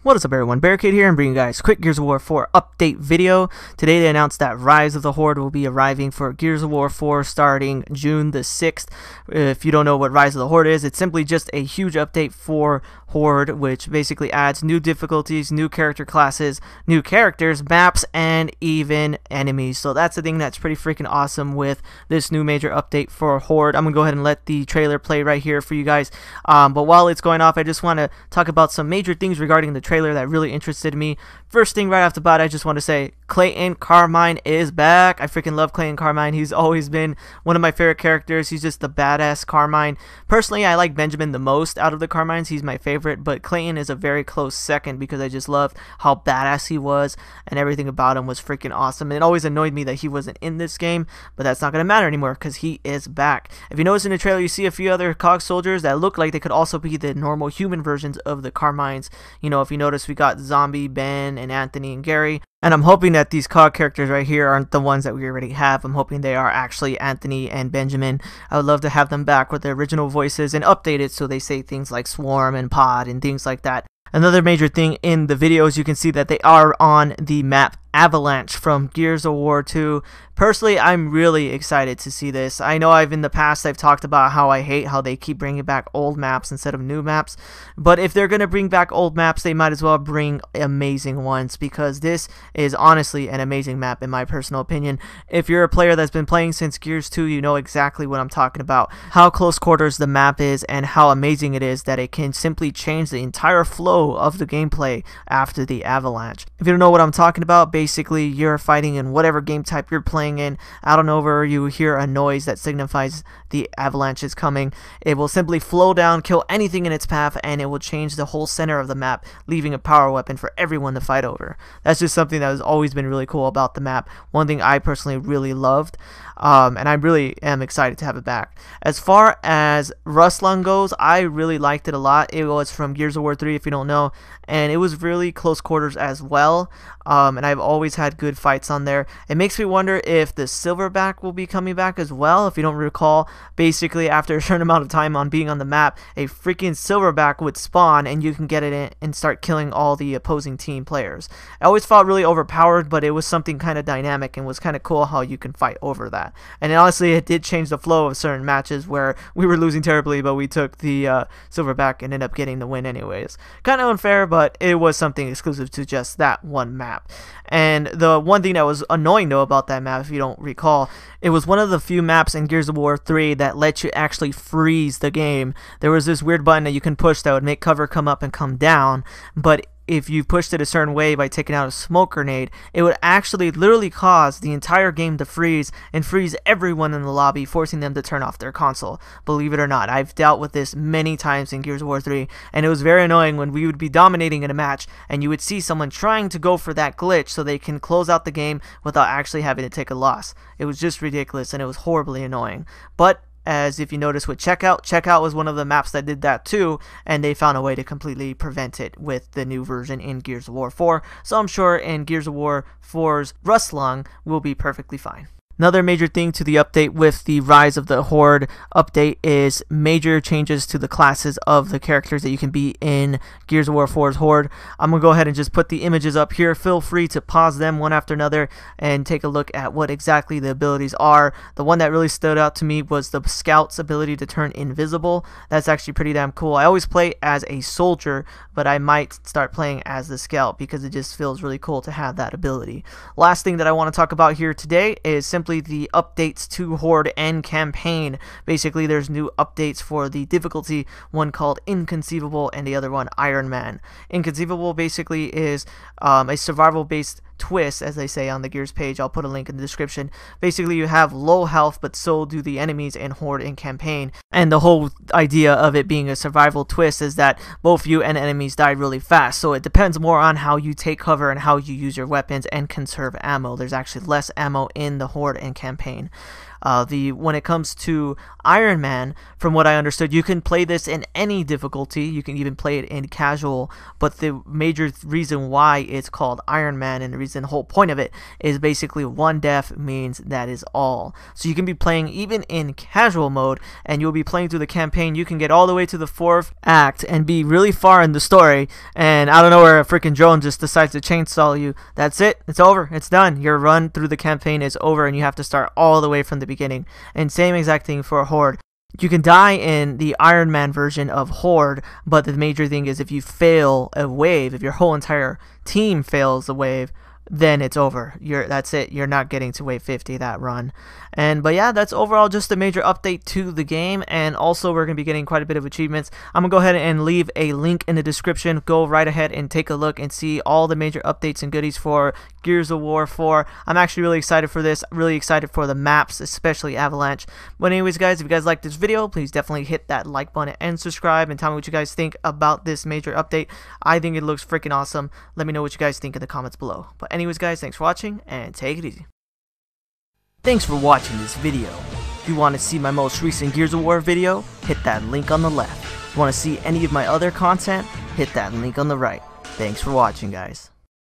What is up everyone, Barricade here and bringing you guys a quick Gears of War 4 update video. Today they announced that Rise of the Horde will be arriving for Gears of War 4 starting June the 6th. If you don't know what Rise of the Horde is, it's simply just a huge update for Horde, which basically adds new difficulties, new character classes, new characters, maps, and even enemies. So that's the thing that's pretty freaking awesome with this new major update for Horde. I'm going to go ahead and let the trailer play right here for you guys. But while it's going off, I just want to talk about some major things regarding the trailer that really interested me. First thing right off the bat, I just want to say Clayton Carmine is back. I freaking love Clayton Carmine. He's always been one of my favorite characters. He's just the badass Carmine. Personally, I like Benjamin the most out of the Carmines. He's my favorite, but Clayton is a very close second because I just loved how badass he was and everything about him was freaking awesome. And it always annoyed me that he wasn't in this game, but that's not going to matter anymore because he is back. If you notice in the trailer, you see a few other COG soldiers that look like they could also be the normal human versions of the Carmines. You know, if you notice, we got Zombie, Ben, and Anthony and Gary. And I'm hoping that these COG characters right here aren't the ones that we already have. I'm hoping they are actually Anthony and Benjamin. I would love to have them back with their original voices and updated so they say things like Swarm and Pod and things like that. Another major thing in the videos, you can see that they are on the map Avalanche from Gears of War 2. Personally, I'm really excited to see this. I know in the past I've talked about how I hate how they keep bringing back old maps instead of new maps, but if they're going to bring back old maps, they might as well bring amazing ones, because this is honestly an amazing map in my personal opinion. If you're a player that's been playing since Gears 2, you know exactly what I'm talking about, how close quarters the map is and how amazing it is that it can simply change the entire flow of the gameplay after the Avalanche. If you don't know what I'm talking about, basically you're fighting in whatever game type you're playing in. Out of nowhere you hear a noise that signifies the avalanche is coming. It will simply flow down, kill anything in its path, and it will change the whole center of the map, leaving a power weapon for everyone to fight over. That's just something that has always been really cool about the map. One thing I personally really loved, and I really am excited to have it back. As far as Rustlung goes, I really liked it a lot. It was from Gears of War 3 if you don't know, and it was really close quarters as well. And I've always had good fights on there. It makes me wonder if the Silverback will be coming back as well. If you don't recall, basically after a certain amount of time on being on the map, a freaking Silverback would spawn and you can get it in and start killing all the opposing team players. I always felt really overpowered, but it was something kind of dynamic and was kind of cool how you can fight over that. And honestly, it did change the flow of certain matches where we were losing terribly, but we took the Silverback and ended up getting the win anyways. Kind of unfair, but it was something exclusive to just that one map. And the one thing that was annoying though about that map, if you don't recall, it was one of the few maps in Gears of War 3 that let you actually freeze the game. There was this weird button that you can push that would make cover come up and come down, but if you pushed it a certain way by taking out a smoke grenade, it would actually literally cause the entire game to freeze and freeze everyone in the lobby, forcing them to turn off their console. Believe it or not, I've dealt with this many times in Gears of War 3, and it was very annoying when we would be dominating in a match and you would see someone trying to go for that glitch so they can close out the game without actually having to take a loss. It was just ridiculous and it was horribly annoying. But as if you notice with Checkout was one of the maps that did that too, and they found a way to completely prevent it with the new version in Gears of War 4. So I'm sure in Gears of War 4's Rustlung will be perfectly fine. Another major thing to the update with the Rise of the Horde update is major changes to the classes of the characters that you can be in Gears of War 4's Horde. I'm going to go ahead and just put the images up here. Feel free to pause them one after another and take a look at what exactly the abilities are. The one that really stood out to me was the Scout's ability to turn invisible. That's actually pretty damn cool. I always play as a soldier, but I might start playing as the Scout because it just feels really cool to have that ability. Last thing that I want to talk about here today is simply the updates to Horde and Campaign. Basically, there's new updates for the difficulty, one called Inconceivable and the other one Iron Man. Inconceivable basically is a survival-based twist, as they say on the Gears page. I'll put a link in the description. Basically, you have low health, but so do the enemies in Horde and Campaign. And the whole idea of it being a survival twist is that both you and enemies die really fast. So it depends more on how you take cover and how you use your weapons and conserve ammo. There's actually less ammo in the Horde and Campaign. When it comes to Iron Man, from what I understood, you can play this in any difficulty. You can even play it in casual, but the major reason why it's called Iron Man, and the whole point of it, is basically one death means that is all. So you can be playing even in casual mode, and you'll be playing through the campaign. You can get all the way to the 4th act and be really far in the story, and I don't know where a freaking drone just decides to chainsaw you. That's it. It's over. It's done. Your run through the campaign is over, and you have to start all the way from the beginning. And same exact thing for Horde. You can die in the Iron Man version of Horde, but the major thing is if you fail a wave, if your whole entire team fails a wave, then it's over. That's it. You're not getting to wave 50 that run. But yeah, that's overall just a major update to the game, and also we're going to be getting quite a bit of achievements. I'm going to go ahead and leave a link in the description. Go right ahead and take a look and see all the major updates and goodies for Gears of War 4. I'm actually really excited for this. Really excited for the maps, especially Avalanche. But anyways, guys, if you guys like this video, please definitely hit that like button and subscribe, and tell me what you guys think about this major update. I think it looks freaking awesome. Let me know what you guys think in the comments below. But anyways, guys, thanks for watching, and take it easy. Thanks for watching this video. If you want to see my most recent Gears of War video, hit that link on the left. If you want to see any of my other content, hit that link on the right. Thanks for watching, guys.